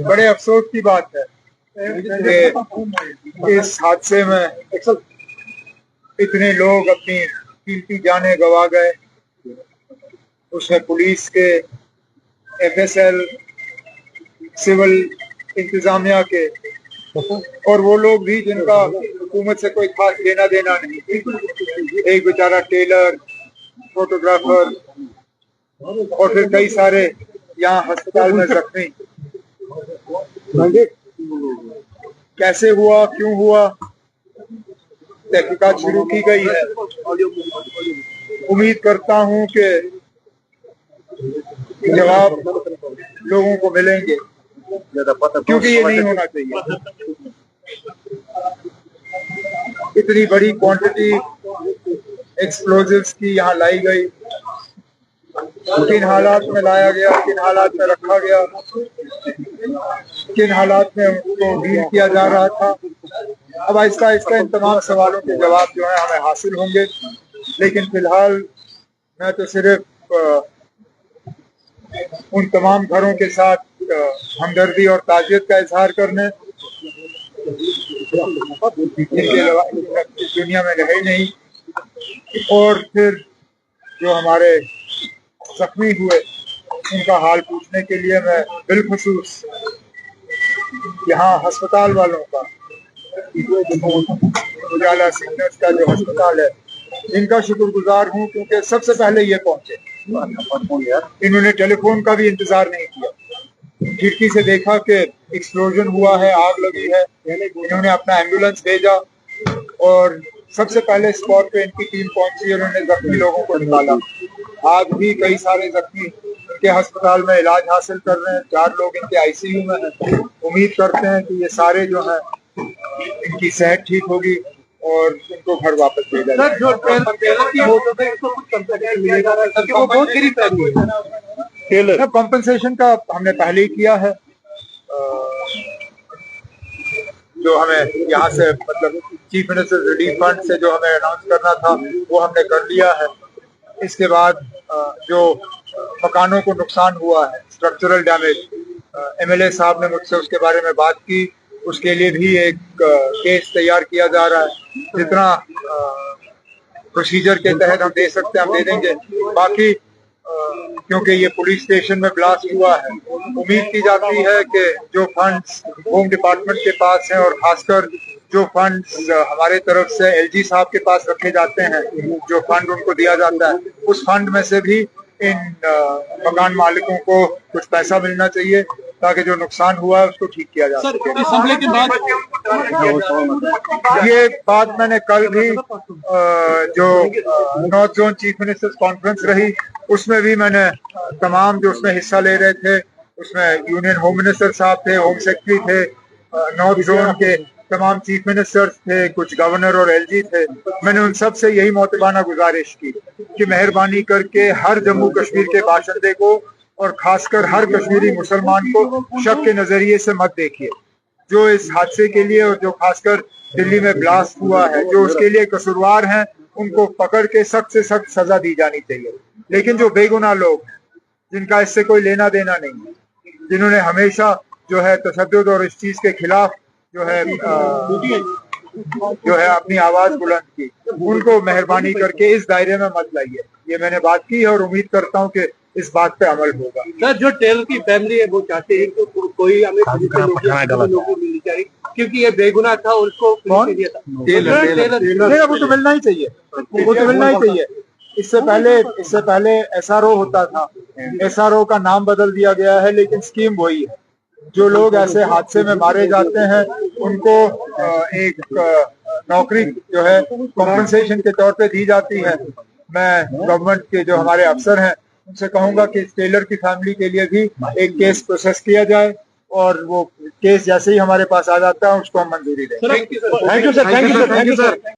बड़े अफसोस की बात है कि इस हादसे में इतने लोग अपनी कीमती जानें गंवा गए। उसमें पुलिस के, एफएसएल, सिविल इंतजामिया के और वो लोग भी जिनका हुकूमत से कोई खास लेना देना नहीं। एक बेचारा टेलर, फोटोग्राफर और फिर कई सारे यहाँ अस्पताल में जख्मी। कैसे हुआ, क्यों हुआ, तहकीकात शुरू की गई है। उम्मीद करता हूँ कि जवाब लोगों को मिलेंगे, क्योंकि ये नहीं होना चाहिए। इतनी बड़ी क्वांटिटी एक्सप्लोजिव्स की यहाँ लाई गई, किन हालात में लाया गया, किन हालात में रखा गया, किन हालात में उनको डील किया जा रहा था। अब आहिस्ता आहिस्ता इन तमाम सवालों के जवाब जो है हमें हासिल होंगे। लेकिन फिलहाल मैं तो सिर्फ उन तमाम घरों के साथ हमदर्दी और ताज़ियत का इजहार करने, जिनके दुनिया में रहे नहीं, और फिर जो हमारे जख्मी हुए उनका हाल पूछने के लिए मैं बिलखुसूस यहाँ अस्पताल वालों का, उजाला सिग्नल्स का जो अस्पताल है, इनका शुक्रगुजार हूँ, क्योंकि सबसे पहले ये पहुंचे। इन्होंने टेलीफोन का भी इंतजार नहीं किया, खिड़की से देखा कि एक्सप्लोजन हुआ है, आग लगी है, इन्होंने अपना एम्बुलेंस भेजा और सबसे पहले स्पॉट पे इनकी टीम पहुंची और उन्होंने जख्मी लोगों को निकाला। आज भी कई सारे जख्मी इनके अस्पताल में इलाज हासिल कर रहे हैं। 4 लोग इनके आईसीयू में हैं। उम्मीद करते हैं कि ये सारे जो हैं इनकी सेहत ठीक होगी और इनको घर वापस भेजा जाएगा। कॉम्पनसेशन का हमने पहले ही किया है। जो हमें यहाँ से मतलब चीफ मिनिस्टर रिलीफ फंड से जो हमें अनाउंस करना था वो हमने कर लिया है। इसके बाद जो मकानों को नुकसान हुआ है, स्ट्रक्चरल डैमेज, एमएलए साहब ने मुझसे उसके बारे में बात की। उसके लिए भी एक केस तैयार किया जा रहा है। जितना प्रोसीजर के तहत हम दे सकते हैं हम दे देंगे। बाकी क्योंकि ये पुलिस स्टेशन में ब्लास्ट हुआ है, उम्मीद की जाती है कि जो फंड्स होम डिपार्टमेंट के पास हैं और खासकर जो फंड्स हमारे तरफ से एलजी साहब के पास रखे जाते हैं, जो फंड उनको दिया जाता है, उस फंड में से भी इन मकान मालिकों को कुछ पैसा मिलना चाहिए ताकि जो नुकसान हुआ है उसको ठीक किया जा सके। ये बात मैंने कल भी जो north zone chief ministers conference रही उसमें भी मैंने तमाम जो उसमें हिस्सा ले रहे थे, उसमें यूनियन होम मिनिस्टर साहब थे, होम सेक्रेटरी थे, नॉर्थ जोन के तमाम चीफ मिनिस्टर्स थे, कुछ गवर्नर और एलजी थे। मैंने उन सब से यही मोतबाना गुजारिश की कि मेहरबानी करके हर जम्मू कश्मीर के बाशिंदे को और खासकर हर कश्मीरी मुसलमान को शक के नजरिए से मत देखिए। जो इस हादसे के लिए और जो खासकर दिल्ली में ब्लास्ट हुआ है, जो उसके लिए कसूरवार हैं, उनको पकड़ के सख्त से सख्त सजा दी जानी चाहिए। लेकिन जो बेगुनाह लोग हैं, जिनका इससे कोई लेना देना नहीं है, जिन्होंने हमेशा जो है तशद्दुद और इस चीज के खिलाफ जो है अपनी आवाज बुलंद की, उनको मेहरबानी करके इस दायरे में मत लाइए। ये मैंने बात की है और उम्मीद करता हूँ कि इस बात पे अमल होगा। सर, जो टेलर की फैमिली है वो चाहते हैं कि कोई हमें नौकरी मिलनी चाहिए, क्योंकि ये बेगुनाह था, उसको टेलर वो तो मिलना ही चाहिए, वो तो मिलना ही चाहिए। इससे पहले एसआरओ होता था, एसआरओ का नाम बदल दिया गया है, लेकिन स्कीम वही है। जो लोग ऐसे हादसे में मारे जाते हैं उनको एक नौकरी जो है कॉम्पनसेशन के तौर पे दी जाती है। मैं गवर्नमेंट के जो हमारे अफसर हैं उनसे कहूंगा कि इस टेलर की फैमिली के लिए भी एक केस प्रोसेस किया जाए और वो केस जैसे ही हमारे पास आ जाता है उसको हम मंजूरी दें। Thank you sir.